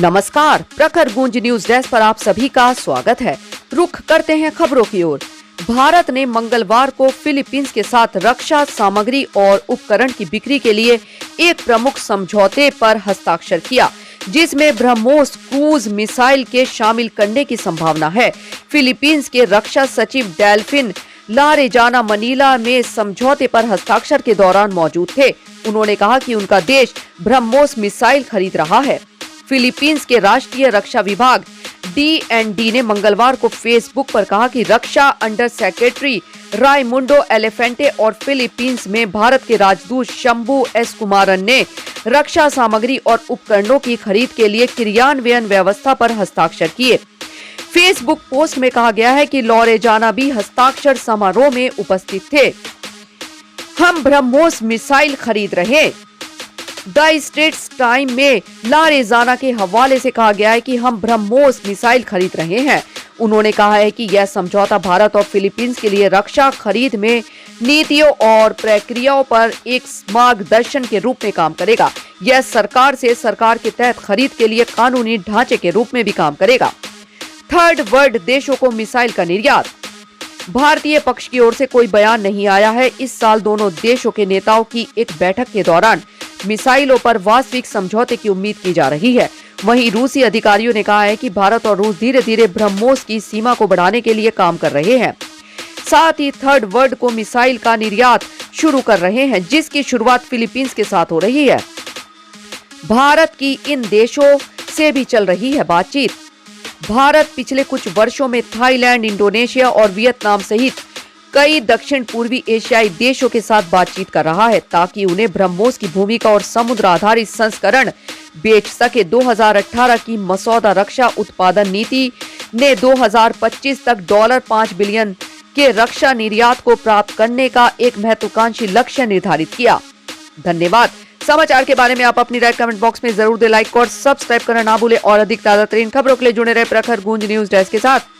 नमस्कार, प्रखर गूंज न्यूज डेस्क पर आप सभी का स्वागत है। रुख करते हैं खबरों की ओर। भारत ने मंगलवार को फिलीपींस के साथ रक्षा सामग्री और उपकरण की बिक्री के लिए एक प्रमुख समझौते पर हस्ताक्षर किया, जिसमें ब्रह्मोस क्रूज मिसाइल के शामिल करने की संभावना है। फिलीपींस के रक्षा सचिव डेल्फिन लारेजाना मनीला में समझौते पर हस्ताक्षर के दौरान मौजूद थे। उन्होंने कहा कि उनका देश ब्रह्मोस मिसाइल खरीद रहा है। फिलीपींस के राष्ट्रीय रक्षा विभाग DND ने मंगलवार को फेसबुक पर कहा कि रक्षा अंडर सेक्रेटरी रायमुंडो एलिफेंटे और फिलीपींस में भारत के राजदूत शंभू एस कुमारन ने रक्षा सामग्री और उपकरणों की खरीद के लिए क्रियान्वयन व्यवस्था पर हस्ताक्षर किए। फेसबुक पोस्ट में कहा गया है कि लॉरेजाना भी हस्ताक्षर समारोह में उपस्थित थे। हम ब्रह्मोस मिसाइल खरीद रहे। द स्टेट्स टाइम में लारेजाना के हवाले से कहा गया है कि हम ब्रह्मोस मिसाइल खरीद रहे हैं। उन्होंने कहा है कि यह समझौता भारत और फिलीपींस के लिए रक्षा खरीद में नीतियों और प्रक्रियाओं पर एक मार्गदर्शन के रूप में काम करेगा। यह सरकार से सरकार के तहत खरीद के लिए कानूनी ढांचे के रूप में भी काम करेगा। थर्ड वर्ल्ड देशों को मिसाइल का निर्यात। भारतीय पक्ष की ओर से कोई बयान नहीं आया है। इस साल दोनों देशों के नेताओं की एक बैठक के दौरान मिसाइलों पर वास्तविक समझौते की उम्मीद की जा रही है। वहीं रूसी अधिकारियों ने कहा है कि भारत और रूस धीरे धीरे ब्रह्मोस की सीमा को बढ़ाने के लिए काम कर रहे हैं। साथ ही थर्ड वर्ल्ड को मिसाइल का निर्यात शुरू कर रहे हैं, जिसकी शुरुआत फिलीपींस के साथ हो रही है। भारत की इन देशों से भी चल रही है बातचीत। भारत पिछले कुछ वर्षों में थाईलैंड, इंडोनेशिया और वियतनाम सहित कई दक्षिण पूर्वी एशियाई देशों के साथ बातचीत कर रहा है, ताकि उन्हें ब्रह्मोस की भूमिका और समुद्र आधारित संस्करण बेच सके। 2018 की मसौदा रक्षा उत्पादन नीति ने 2025 तक $5 बिलियन के रक्षा निर्यात को प्राप्त करने का एक महत्वाकांक्षी लक्ष्य निर्धारित किया। धन्यवाद। समाचार के बारे में आप अपनी राय कमेंट बॉक्स में जरूर दें। लाइक और सब्सक्राइब करना ना भूलें और अधिक ताजा तरीन खबरों के लिए जुड़े रहे प्रखर गूंज न्यूज डेस्क के साथ।